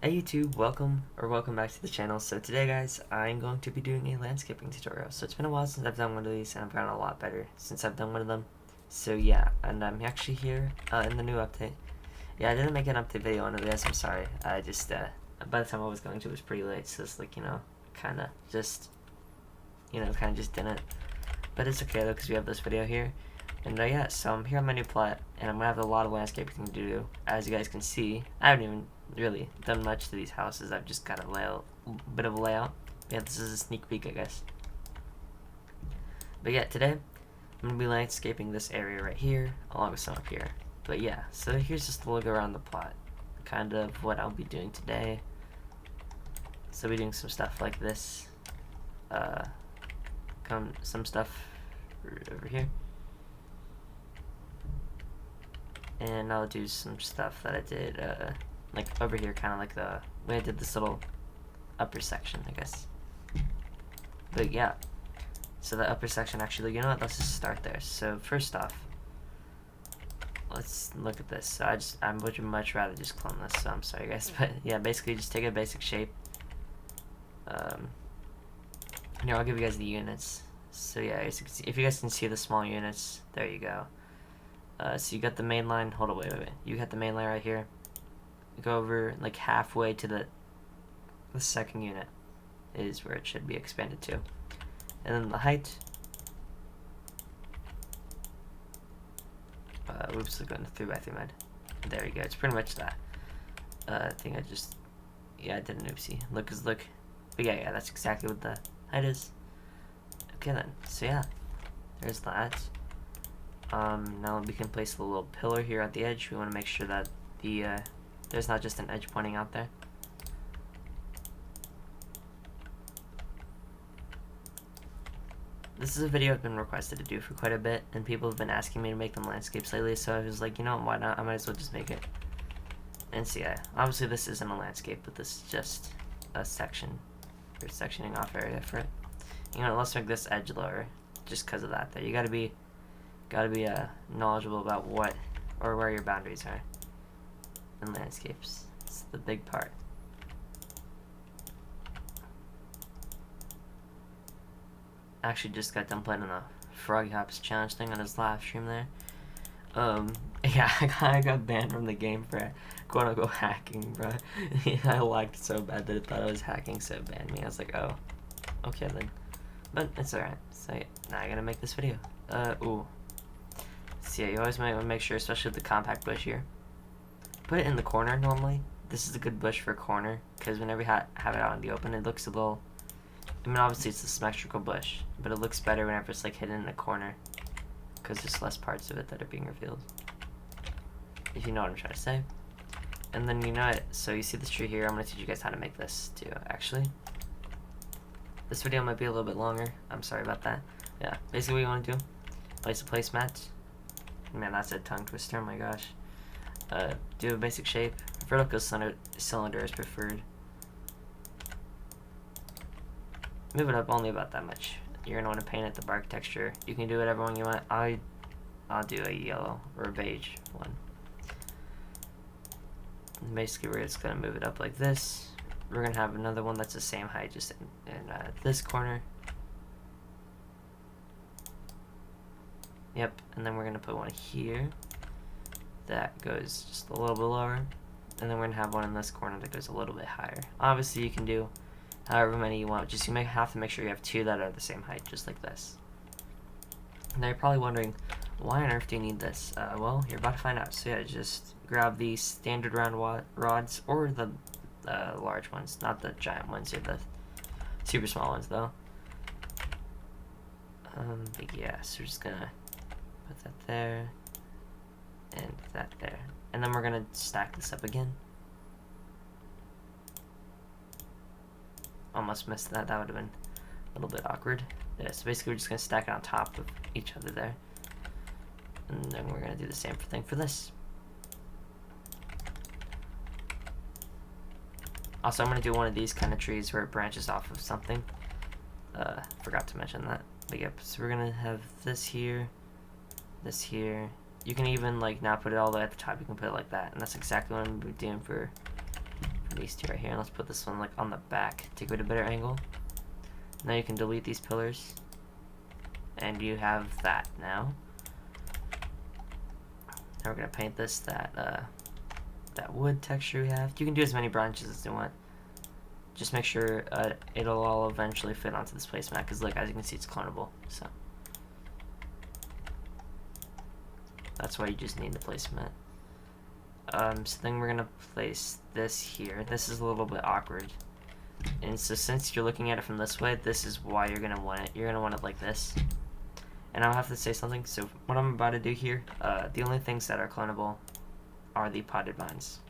Hey YouTube, welcome back to the channel. So today guys, I'm going to be doing a landscaping tutorial. So it's been a while since I've done one of these and I've gotten a lot better since I've done one of them. So yeah, and I'm actually here in the new update. Yeah, I didn't make an update video on this, I'm sorry. I just, by the time I was going to it was pretty late, so it's like, kinda just didn't. But it's okay though, because we have this video here. And yeah, so I'm here on my new plot, and I'm gonna have a lot of landscaping to do. As you guys can see, I haven't even really done much to these houses. I've just got a bit of a layout. Yeah, this is a sneak peek, I guess. But yeah, today I'm gonna be landscaping this area right here, along with some up here. But yeah, so here's just a look around the plot, kind of what I'll be doing today. So I'll be doing some stuff like this, some stuff over here. And I'll do some stuff that I did, like over here, kind of like the way I did this little upper section, I guess. But yeah, so the upper section, actually, you know what, let's just start there. So first off, let's look at this. So I would much rather just clone this, so I'm sorry guys, but yeah, basically just take a basic shape. Here, I'll give you guys the units. So yeah, as you can see, if you guys can see the small units, there you go. So you got the main line, hold on, wait. You got the main line right here. You go over like halfway to the second unit is where it should be expanded to. And then the height. Oops, I'm going 3x3 mode. There you go, it's pretty much that. I think I did an oopsie. Look. But yeah, that's exactly what the height is. Okay then, so yeah, there's that. Now we can place a little pillar here at the edge. We want to make sure that there's not just an edge pointing out there. This is a video I've been requested to do for quite a bit, and people have been asking me to make them landscapes lately, so I was like, you know, why not? I might as well just make it. And so yeah, obviously this isn't a landscape, but this is just a section, or sectioning off area for it. You know, let's make this edge lower, just because of that. There, you gotta be knowledgeable about what or where your boundaries are in landscapes. It's the big part. I actually just got done playing on the Froggy Hops challenge thing on his live stream there. Yeah, I got banned from the game for quote-unquote hacking, bro. I liked so bad that it thought I was hacking, so it banned me. I was like, oh, okay then. But it's alright. So yeah, now I gotta make this video. Ooh. So yeah, you always might want to make sure, especially with the compact bush here, put it in the corner normally. This is a good bush for a corner, because whenever you have it out in the open, it looks a little, I mean, obviously it's a symmetrical bush, but it looks better whenever it's like hidden in the corner, because there's less parts of it that are being revealed, if you know what I'm trying to say. And then, you know it, so you see this tree here, I'm going to teach you guys how to make this too, actually. This video might be a little bit longer, I'm sorry about that. Yeah, basically what you want to do, place a placemat. Man, that's a tongue twister, oh my gosh. Do a basic shape. Vertical cylinder is preferred. Move it up only about that much. You're gonna want to paint it the bark texture. You can do whatever one you want. I'll do a yellow or a beige one. And basically, we're just gonna move it up like this. We're gonna have another one that's the same height, just in this corner. Yep, and then we're going to put one here that goes just a little bit lower, and then we're going to have one in this corner that goes a little bit higher. Obviously, you can do however many you want, just have to make sure you have two that are the same height, just like this. Now you're probably wondering, why on earth do you need this? Well, you're about to find out. So yeah, just grab the standard round rods, or the large ones, not the giant ones, or the super small ones, though. But yeah, so we're just going to put that there, and that there. And then we're going to stack this up again. Almost missed that. That would have been a little bit awkward. Yeah, so basically we're just going to stack it on top of each other there. And then we're going to do the same thing for this. Also, I'm going to do one of these kind of trees where it branches off of something. Forgot to mention that. But yep, so we're going to have this here. This here. You can even like not put it all the way at the top, you can put it like that, and that's exactly what I'm doing for these two right here, and let's put this one like on the back to get a better angle. Now you can delete these pillars, and you have that now. Now we're gonna paint this that wood texture we have. You can do as many branches as you want. Just make sure it'll all eventually fit onto this placemat, because look, as you can see, it's clonable. So that's why you just need the placemat. So then we're gonna place this here. This is a little bit awkward, and so since you're looking at it from this way, this is why you're gonna want it. You're gonna want it like this. And I'll have to say something. So what I'm about to do here, the only things that are clonable are the potted vines.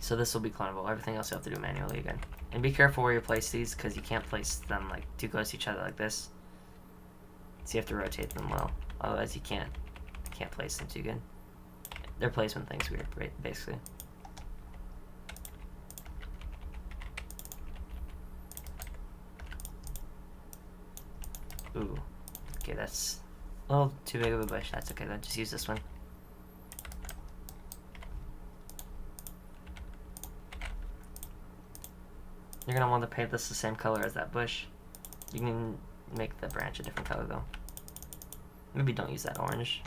So this will be clonable. Everything else you have to do manually again. And be careful where you place these, because you can't place them like too close to each other like this. So you have to rotate them well. Otherwise you can't place them too good. Their placement thing's weird, basically. Ooh. Okay, that's a little too big of a bush. That's okay though. Just use this one. You're gonna want to paint this the same color as that bush. You can make the branch a different color though. Maybe don't use that orange.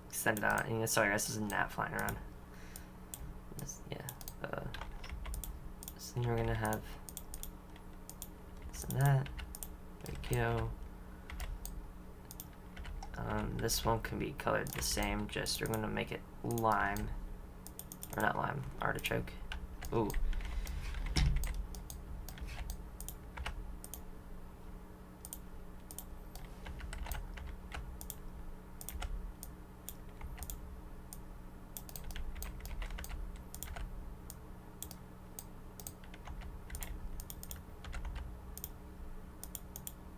Extend it out. And sorry guys, there's a gnat flying around. So then we're gonna have this and that. There we go. This one can be colored the same, just we're gonna make it lime. Or not lime, artichoke. Ooh.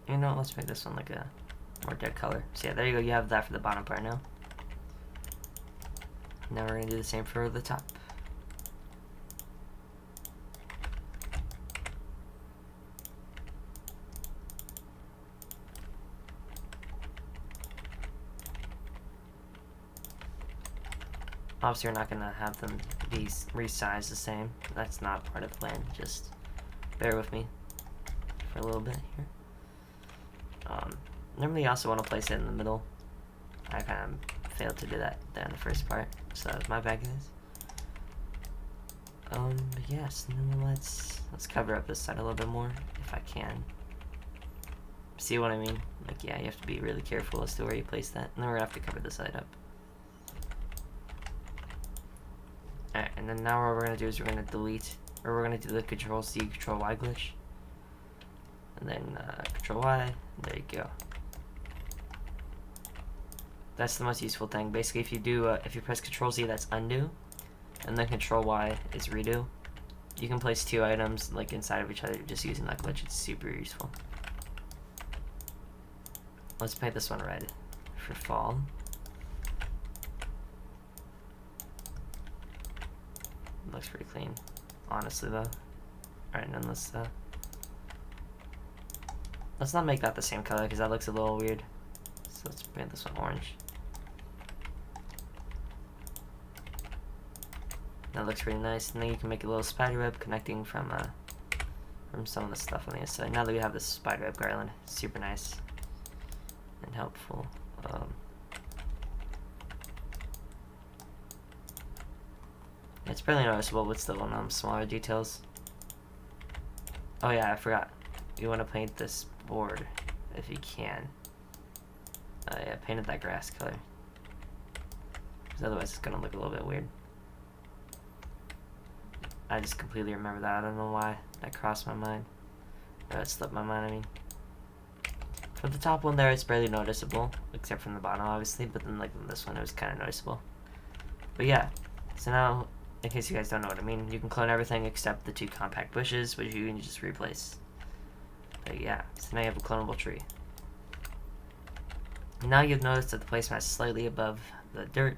You know, let's make this one like a more dead color. So yeah, there you go, you have that for the bottom part now. Now we're gonna do the same for the top. Obviously you're not gonna have them be resized the same. That's not part of the plan, just bear with me for a little bit here. Normally you also want to place it in the middle. I kind of failed to do that there in the first part, so that was my bad, guys. But yes, then let's cover up this side a little bit more, if I can. See what I mean? Like, yeah, you have to be really careful as to where you place that, and then we're gonna have to cover the side up. Alright, and then now what we're gonna do is we're gonna delete, or we're gonna do the Control-C, Control-Y glitch. And then Control-Y, there you go. That's the most useful thing. Basically, if you do, if you press Control-Z, that's undo, and then Control-Y is redo. You can place two items like inside of each other just using that glitch. It's super useful. Let's paint this one red for fall. Looks pretty clean, honestly though. Alright, and then let's not make that the same color because that looks a little weird. So let's paint this one orange. That looks pretty nice, and then you can make a little spider web connecting from some of the stuff on the inside. Now that we have this spider web garland, super nice and helpful. It's barely noticeable, but still on smaller details. Oh yeah, I forgot. You want to paint this board if you can. Yeah, painted that grass color. Because otherwise it's gonna look a little bit weird. I just completely remember that. I don't know why that crossed my mind. Or that slipped my mind, I mean. For the top one there, it's barely noticeable, except from the bottom, obviously. But then, like this one, it was kind of noticeable. But yeah, so now, in case you guys don't know what I mean, you can clone everything except the two compact bushes, which you can just replace. But yeah, so now you have a clonable tree. Now you've noticed that the placemat is slightly above the dirt.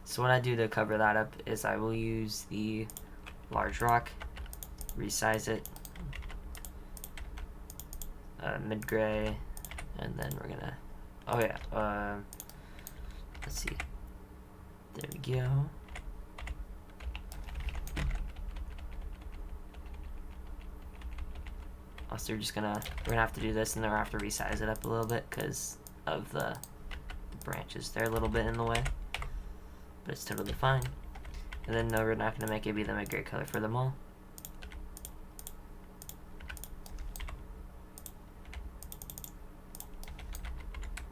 So what I do to cover that up is I will use the large rock, resize it, mid-gray, and then we're gonna, oh yeah, let's see, there we go. Also, we're gonna have to do this, and then we're gonna have to resize it up a little bit because of the branches. They're a little bit in the way, but it's totally fine. And then no, we're not gonna make it be the mid-gray color for them all.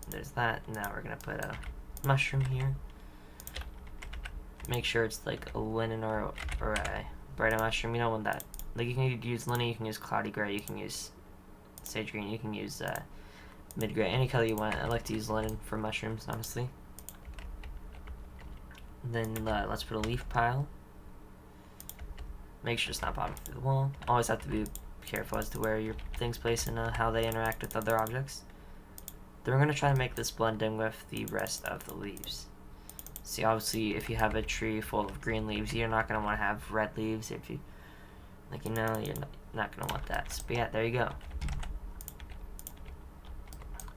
There's that. Now we're gonna put a mushroom here. Make sure it's like a linen or a brighter mushroom. You don't want that. Like, you can use linen, you can use cloudy gray, you can use sage green, you can use mid-gray, any color you want. I like to use linen for mushrooms, honestly. And then let's put a leaf pile. Make sure it's not bottom through the wall. Always have to be careful as to where your things place and how they interact with other objects. Then we're going to try to make this blend in with the rest of the leaves. See, obviously, if you have a tree full of green leaves, you're not going to want to have red leaves. If you, like, you know, you're not going to want that. So, but yeah, there you go.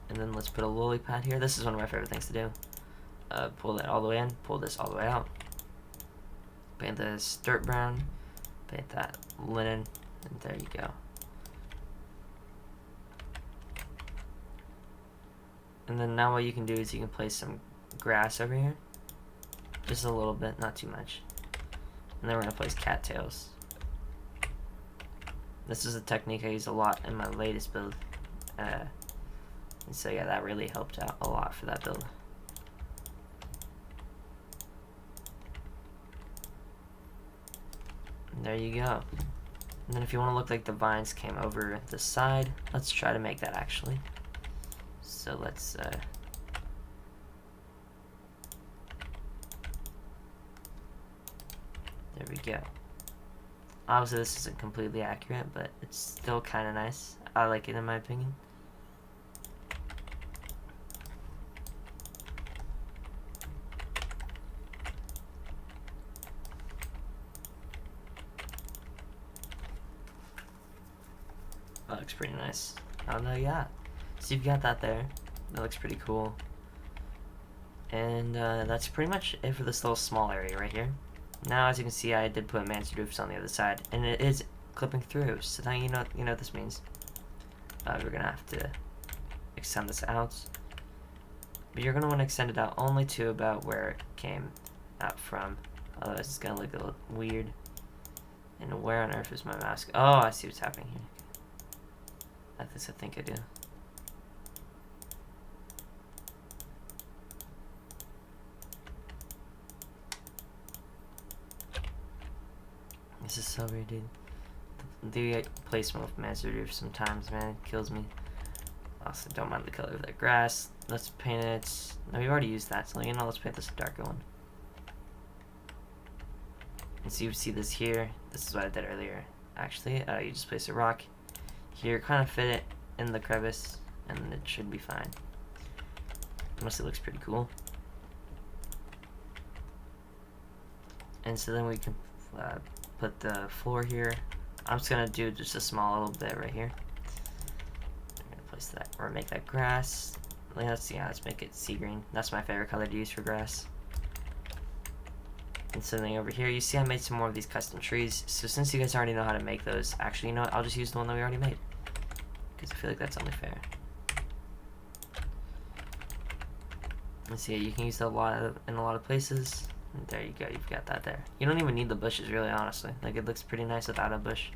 And then let's put a lily pad here. This is one of my favorite things to do. Pull that all the way in, pull this all the way out. Paint this dirt brown, paint that linen, and there you go. And then now what you can do is you can place some grass over here. Just a little bit, not too much. And then we're going to place cattails. This is a technique I use a lot in my latest build. And so yeah, that really helped out a lot for that build. And there you go. And then if you want to look like the vines came over the side, let's try to make that actually. So let's there we go. Obviously this isn't completely accurate, but it's still kind of nice. I like it in my opinion. That looks pretty nice. Oh no, yeah. So you've got that there. That looks pretty cool. And that's pretty much it for this little small area right here. Now, as you can see, I did put mansard roofs on the other side, and it is clipping through. So now you know what this means. We're gonna have to extend this out, but you're gonna want to extend it out only to about where it came out from. Otherwise, it's gonna look a little weird. And where on earth is my mask? Oh, I see what's happening here. I think I do. This is so weird, dude. The placement of mansard roof sometimes, man, it kills me. Also, don't mind the color of that grass. Let's paint it. No, we've already used that, so you know, let's paint this a darker one. And so you see this here. This is what I did earlier. Actually, you just place a rock here, kind of fit it in the crevice, and it should be fine. Honestly, it looks pretty cool. And so then we can put the floor here. I'm just gonna do just a small little bit right here. I'm gonna place that, or make that grass. Let's make it sea green. That's my favorite color to use for grass. And so then over here, you see I made some more of these custom trees. So since you guys already know how to make those, actually, you know what? I'll just use the one that we already made, because I feel like that's only fair. And see, you can use that in a lot of places. And there you go, you've got that there. You don't even need the bushes, really, honestly. Like, it looks pretty nice without a bush.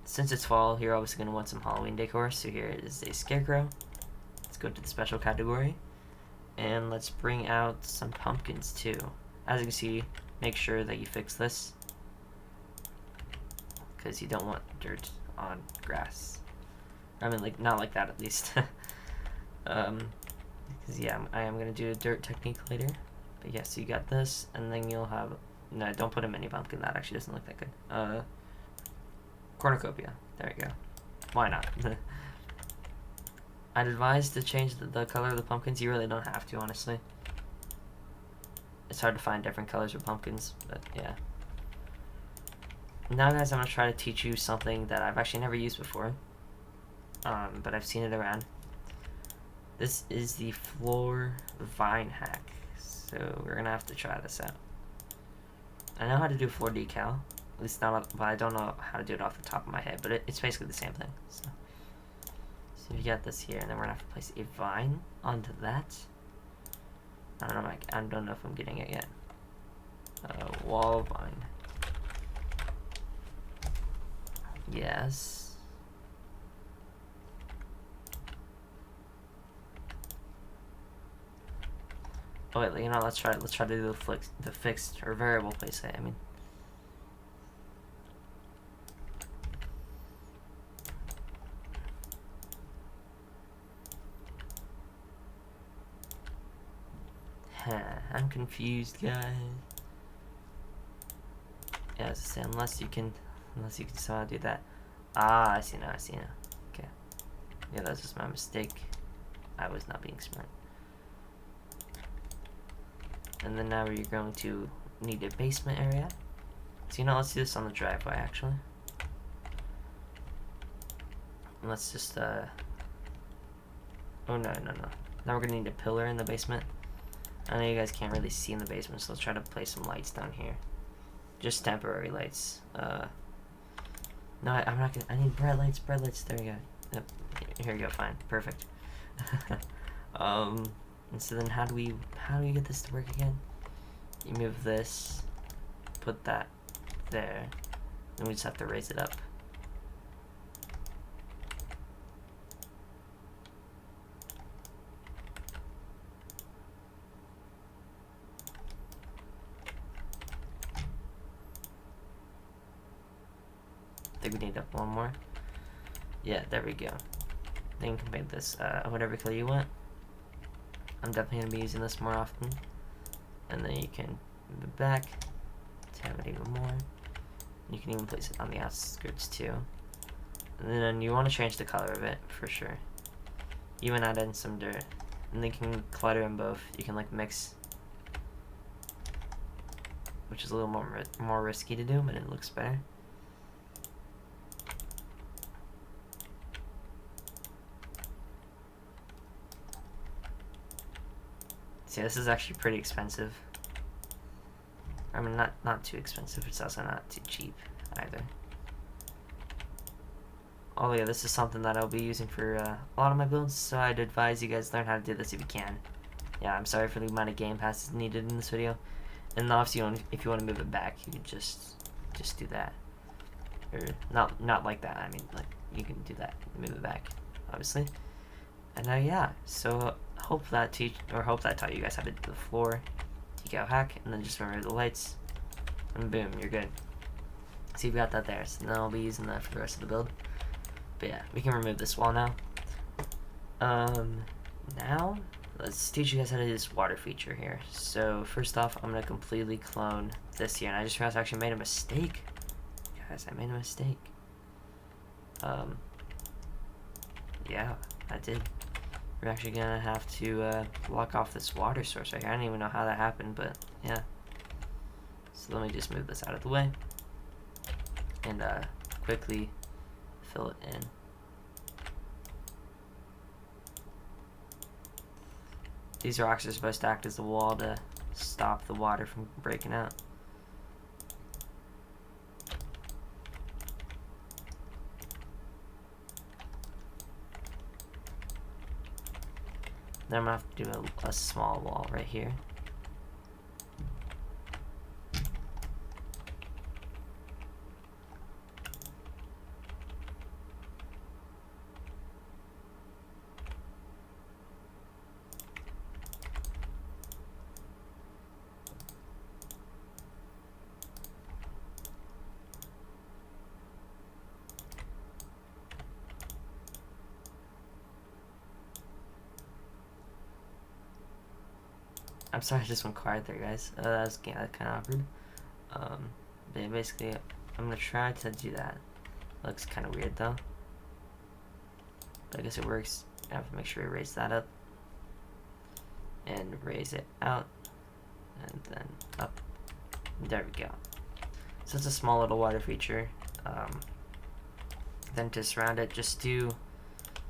Since it's fall, you're obviously going to want some Halloween decor. So here is a scarecrow. Let's go to the special category. And let's bring out some pumpkins, too. As you can see, make sure that you fix this, because you don't want dirt on grass. I mean, like, not like that, at least. Because yeah, I am going to do a dirt technique later. But yeah, so you got this, and then you'll have... No, don't put a mini pumpkin. That actually doesn't look that good. Cornucopia. There you go. Why not? I'd advise to change the color of the pumpkins. You really don't have to, honestly. It's hard to find different colors for pumpkins, but yeah. now, guys, I'm going to try to teach you something that I've actually never used before. But I've seen it around. This is the floor vine hack. So we're going to have to try this out. I know how to do floor decal. At least not, but I don't know how to do it off the top of my head. But it's basically the same thing. So you got this here, and then we're going to have to place a vine onto that. I don't know if I'm getting it yet. Wall vine. Yes. Oh wait, you know, let's try to do the fixed or variable place height. I mean, I'm confused, guys. Yeah, as I say, unless you can somehow do that. Ah, I see now. Okay. Yeah, that's just my mistake. I was not being smart. And then now you're going to need a basement area. So, you know, let's do this on the driveway, actually. And let's just, oh, no. Now we're gonna need a pillar in the basement. I know you guys can't really see in the basement, so let's try to place some lights down here. Just temporary lights. No, I'm not gonna, I need bright lights. There we go. Yep. Here we go, fine. Perfect. And so then how do we get this to work again? You move this, put that there, then we just have to raise it up. I think we need up one more. Yeah, there we go. Then you can paint this whatever color you want. I'm definitely going to be using this more often. And then you can move it back to have it even more. You can even place it on the outskirts too. And then you want to change the color of it for sure. Even add in some dirt. And then you can clutter them both. You can like mix, which is a little more risky to do, but it looks better. See, this is actually pretty expensive. I mean, not too expensive. It's also not too cheap either. Oh yeah, this is something that I'll be using for a lot of my builds, so I'd advise you guys learn how to do this if you can. Yeah, I'm sorry for the amount of game passes needed in this video. And obviously, if you want to move it back, you can just do that. Or not like that. I mean, like you can do that, move it back, obviously. And yeah, so hope that taught you guys how to do the floor decal hack, and then just remember the lights, and boom, you're good. So you've got that there. So then I'll be using that for the rest of the build. But yeah, we can remove this wall now. Now let's teach you guys how to do this water feature here. So first off, I'm gonna completely clone this here, and I just realized I actually made a mistake. Guys, I made a mistake. Yeah, I did. We're actually gonna have to block off this water source right here. I don't even know how that happened, but yeah. So let me just move this out of the way and quickly fill it in. These rocks are supposed to act as the wall to stop the water from breaking out. Then I'm gonna have to do a small wall right here. I'm sorry, I just went quiet there, guys. That was kind of awkward. But basically, I'm gonna try to do that. Looks kind of weird though, but I guess it works. I have to make sure we raise that up and raise it out, and then up. There we go. So it's a small little water feature. Then to surround it, just do...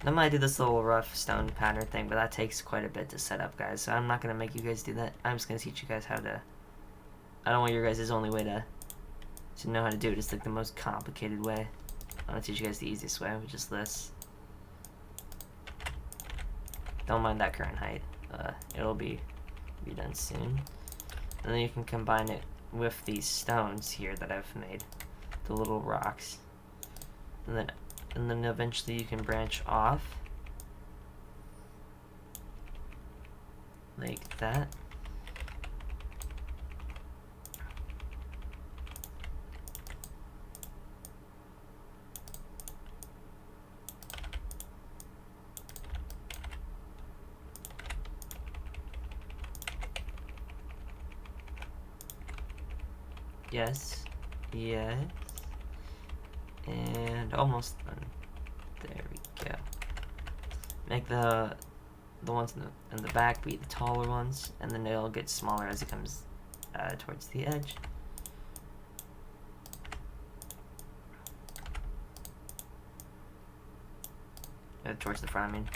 Normally I do this little rough stone pattern thing, but that takes quite a bit to set up, guys. So I'm not going to make you guys do that. I'm just going to teach you guys how to... I don't want your guys' only way to know how to do it. It's like the most complicated way. I'm going to teach you guys the easiest way, which is this. Don't mind that current height. It'll be done soon. And then you can combine it with these stones here that I've made. The little rocks. And then eventually you can branch off. Like that. Yes. Yes. And almost done. There we go. Make the ones in the back be the taller ones, and then they'll get smaller as it comes towards the edge. Towards the front, I mean.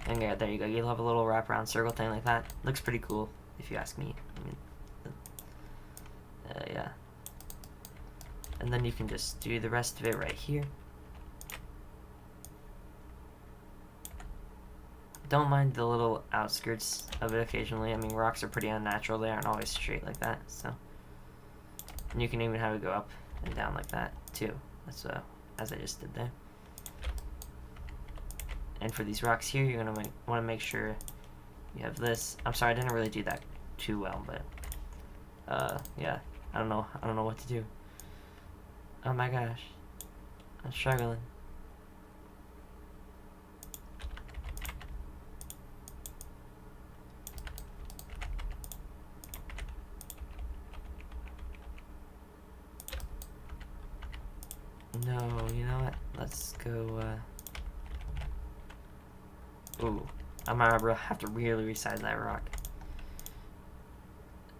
And yeah, there you go. You'll have a little wraparound circle thing like that. Looks pretty cool, if you ask me. I mean, yeah. And then you can just do the rest of it right here. Don't mind the little outskirts of it occasionally. I mean, rocks are pretty unnatural. They aren't always straight like that, so. And you can even have it go up and down like that, too. That's as I just did there. And for these rocks here, you're gonna want to make sure you have this. I'm sorry, I didn't really do that too well, but yeah, I don't know what to do. Oh my gosh, I'm struggling. No, you know what? Let's go, ooh, I might have to really resize that rock.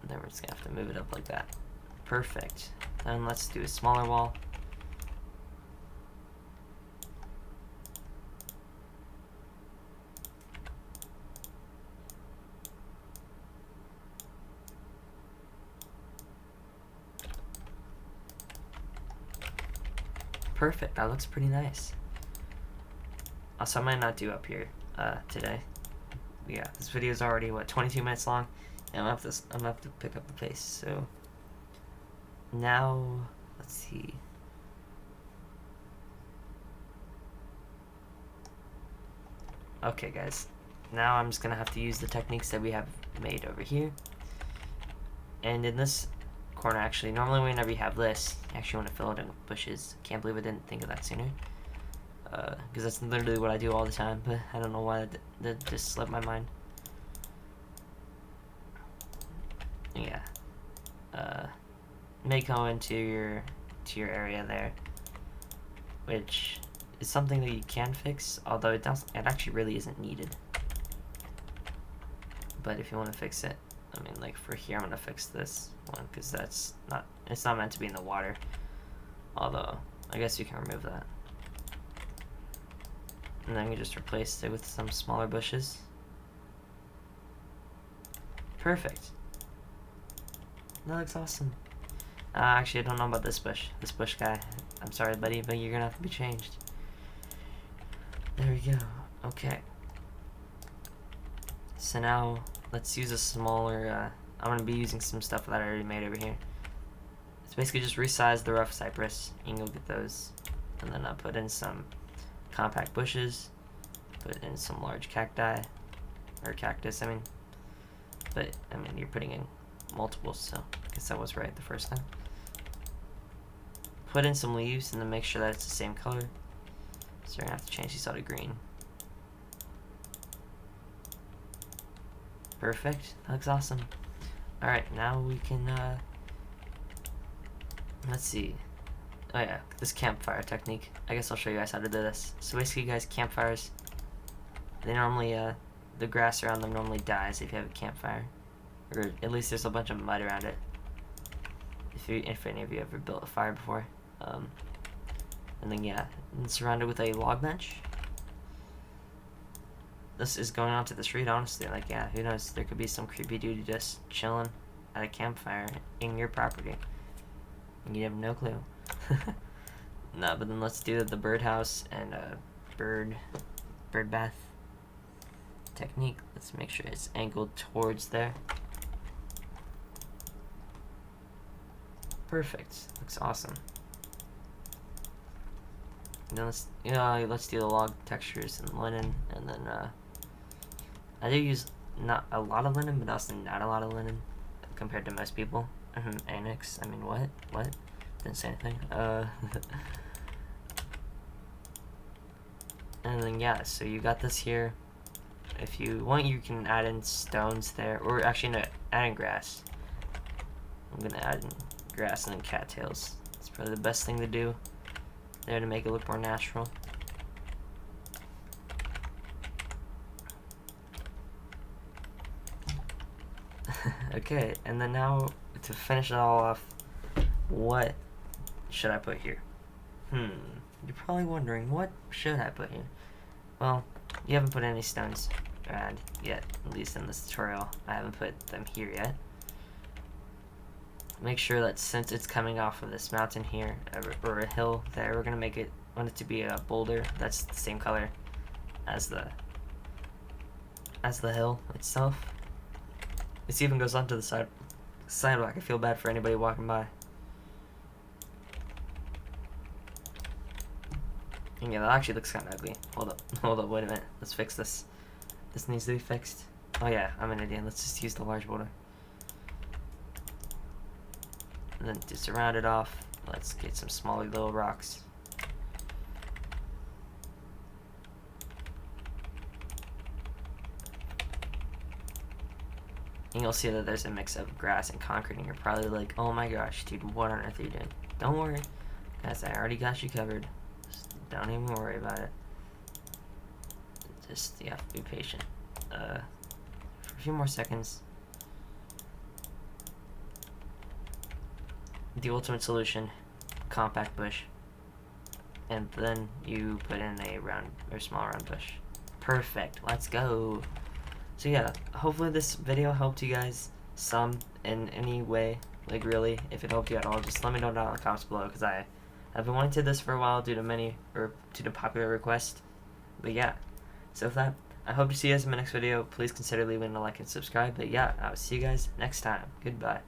And then we're just gonna have to move it up like that. Perfect. Then let's do a smaller wall. Perfect, that looks pretty nice. Also, I might not do up here today. Yeah, this video is already, what, 22 minutes long? And I'm gonna have to pick up the pace, so... Now, let's see. Okay, guys. Now I'm just gonna have to use the techniques that we have made over here. And in this corner, actually, normally whenever you have this, you actually want to fill it in with bushes. Can't believe I didn't think of that sooner. Because that's literally what I do all the time, but I don't know why that just slipped my mind. Yeah. May go into your area there, which is something that you can fix, although it actually really isn't needed. But if you want to fix it, I mean, like for here, I'm gonna fix this one because it's not meant to be in the water. Although I guess you can remove that, and then you just replace it with some smaller bushes. Perfect. That looks awesome. Actually, I don't know about this bush. This bush guy. I'm sorry, buddy, but you're gonna have to be changed. There we go. Okay. So now, let's use a smaller, I'm gonna be using some stuff that I already made over here. It's basically just resize the rough cypress. You can go get those. And then I'll put in some compact bushes. Put in some large cacti. Or cactus, I mean. But, I mean, you're putting in multiples, so I guess that was right the first time. Put in some leaves and then make sure that it's the same color. So you're gonna have to change these all to green. Perfect. That looks awesome. Alright, now we can, let's see. Oh yeah, this campfire technique. I guess I'll show you guys how to do this. So basically, guys, campfires, they normally, the grass around them normally dies if you have a campfire. Or at least there's a bunch of mud around it. if any of you ever built a fire before. And then yeah, and surrounded with a log bench. This is going onto the street, honestly. Like, yeah, who knows? There could be some creepy dude just chilling at a campfire in your property. And you have no clue. No, but then let's do the birdhouse and bird bath technique. Let's make sure it's angled towards there. Perfect. Looks awesome. And then let's do the log textures and linen, and then I do use not a lot of linen, but also not a lot of linen compared to most people. Annex. I mean, what? Didn't say anything. And then yeah, so you got this here. If you want, you can add in stones there, or actually no, add in grass. I'm gonna add in grass and then cattails. It's probably the best thing to do there to make it look more natural. Okay, and then now to finish it all off, what should I put here? You're probably wondering, what should I put here? Well, you haven't put any stones around yet, at least in this tutorial. I haven't put them here yet. Make sure that since it's coming off of this mountain here, or a hill there, we're gonna want it to be a boulder that's the same color as the hill itself. This even goes onto the sidewalk. I feel bad for anybody walking by. And yeah, that actually looks kind of ugly. Hold up, wait a minute. Let's fix this. This needs to be fixed. Oh yeah, I'm an idiot. Let's just use the large boulder. And then to surround it off, let's get some smaller little rocks. And you'll see that there's a mix of grass and concrete, and you're probably like, oh my gosh, dude, what on earth are you doing? Don't worry, guys, I already got you covered. Just don't even worry about it. Just, you have to be patient. For a few more seconds. The ultimate solution, compact bush. And then you put in a round, or small round bush. Perfect, let's go. So yeah, hopefully this video helped you guys some in any way. Like really, if it helped you at all, just let me know down in the comments below, because I've been wanting to do this for a while due to popular requests. But yeah, so with that, I hope to see you guys in my next video. Please consider leaving a like and subscribe. But yeah, I'll see you guys next time. Goodbye.